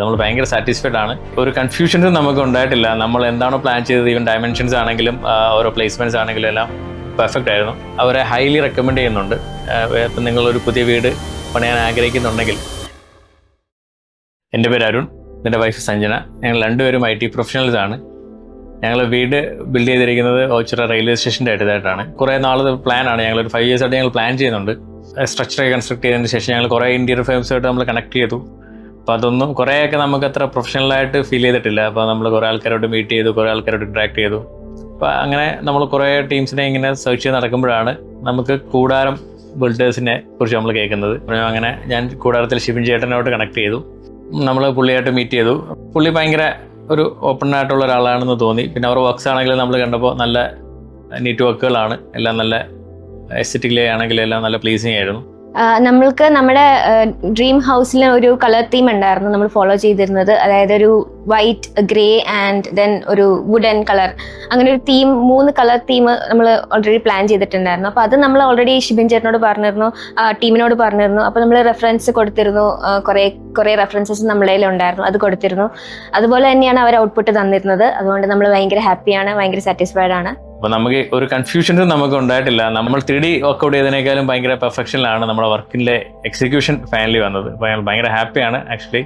നമ്മൾ ഭയങ്കര സാറ്റിസ്ഫൈഡ് ആണ്. ഒരു കൺഫ്യൂഷൻസും നമുക്ക് ഉണ്ടായിട്ടില്ല. നമ്മൾ എന്താണോ പ്ലാൻ ചെയ്തത്, ഈവൻ ഡയമെൻഷൻസ് ആണെങ്കിലും ഓരോ പ്ലേസ്മെന്റ്സ് ആണെങ്കിലും എല്ലാം പെർഫെക്റ്റ് ആയിരുന്നു. അവരെ ഹൈലി റെക്കമെൻഡ് ചെയ്യുന്നുണ്ട്. ഇപ്പം നിങ്ങളൊരു പുതിയ വീട് പണിയാൻ ആഗ്രഹിക്കുന്നുണ്ടെങ്കിൽ. എൻ്റെ പേര് അരുൺ, എൻ്റെ വൈഫ് സഞ്ജന. ഞങ്ങൾ രണ്ടുപേരും IT പ്രൊഫഷണൽസ് ആണ്. ഞങ്ങൾ വീട് ബിൽഡ് ചെയ്തിരിക്കുന്നത് ഓച്ചിറ റെയിൽവേ സ്റ്റേഷൻ്റെ അടുത്തായിട്ടാണ്. കുറേ നാളത്തെ പ്ലാനാണ്. ഞങ്ങളൊരു 5 years ആയിട്ട് ഞങ്ങൾ പ്ലാൻ ചെയ്യുന്നുണ്ട്. സ്ട്രക്ചർ കൺസ്ട്രക്ട് ചെയ്തതിന് ശേഷം ഞങ്ങൾ കുറേ ഇൻറ്റീരിയർ ഫേംസുമായിട്ട് നമ്മൾ കണക്ട് ചെയ്തു. അപ്പോൾ അതൊന്നും കുറേയൊക്കെ നമുക്ക് അത്ര പ്രൊഫഷണലായിട്ട് ഫീൽ ചെയ്തിട്ടില്ല. അപ്പോൾ നമ്മൾ കുറേ ആൾക്കാരോട് മീറ്റ് ചെയ്തു, കുറേ ആൾക്കാരോട് ഇൻട്രാക്ട് ചെയ്തു. അപ്പോൾ അങ്ങനെ നമ്മൾ കുറേ ടീംസിനെ ഇങ്ങനെ സെർച്ച് ചെയ്ത് നടക്കുമ്പോഴാണ് നമുക്ക് കൂടാരം ബിൽഡേഴ്സിനെ കുറിച്ച് നമ്മൾ കേൾക്കുന്നത്. അങ്ങനെ ഞാൻ കൂടാരത്തിൽ ഷിബിൻ ചേട്ടനോട് കണക്ട് ചെയ്തു. നമ്മൾ പുള്ളിയായിട്ട് മീറ്റ് ചെയ്തു. പുള്ളി ഭയങ്കര ഒരു ഓപ്പൺ ആയിട്ടുള്ള ഒരാളാണെന്ന് തോന്നി. പിന്നെ അവർ വർക്ക്സ് ആണെങ്കിലും നമ്മൾ കണ്ടപ്പോൾ നല്ല നീറ്റ് വർക്കുകളാണ്. എല്ലാം നല്ല എസ്തെറ്റിക്കലി ആണെങ്കിലും എല്ലാം നല്ല പ്ലീസിങ് ആയിരുന്നു. നമ്മൾക്ക് നമ്മുടെ ഡ്രീം ഹൗസിൽ ഒരു കളർ തീം ഉണ്ടായിരുന്നു നമ്മൾ ഫോളോ ചെയ്തിരുന്നത്. അതായത് ഒരു വൈറ്റ്, ഗ്രേ ആൻഡ് ദെൻ ഒരു വുഡൻ കളർ, അങ്ങനെ ഒരു തീം, 3 കളർ തീം നമ്മൾ ഓൾറെഡി പ്ലാൻ ചെയ്തിട്ടുണ്ടായിരുന്നു. അപ്പോൾ അത് നമ്മൾ ഓൾറെഡി ഷിബിൻ ചേട്ടനോട് പറഞ്ഞിരുന്നു, ടീമിനോട് പറഞ്ഞിരുന്നു. അപ്പോൾ നമ്മൾ റെഫറൻസ് കൊടുത്തിരുന്നു, കുറേ റെഫറൻസസ് നമ്മളെ ഉണ്ടായിരുന്നു, അത് കൊടുത്തിരുന്നു. അതുപോലെ തന്നെയാണ് അവർ ഔട്ട്പുട്ട് തന്നിരുന്നത്. അതുകൊണ്ട് നമ്മൾ ഭയങ്കര ഹാപ്പിയാണ്, ഭയങ്കര സാറ്റിസ്ഫൈഡ് ആണ്. അപ്പോൾ നമുക്ക് ഒരു കൺഫ്യൂഷൻസും നമുക്ക് ഉണ്ടായിട്ടില്ല. നമ്മൾ 3D വർക്കൗട്ട് ചെയ്തതിനേക്കാളും ഭയങ്കര പെർഫെക്ഷനിലാണ് നമ്മുടെ വർക്കിൻ്റെ എക്സിക്യൂഷൻ ഫൈനലി വന്നത്. അപ്പോൾ ഞങ്ങൾ ഭയങ്കര ഹാപ്പിയാണ് ആക്ച്വലി.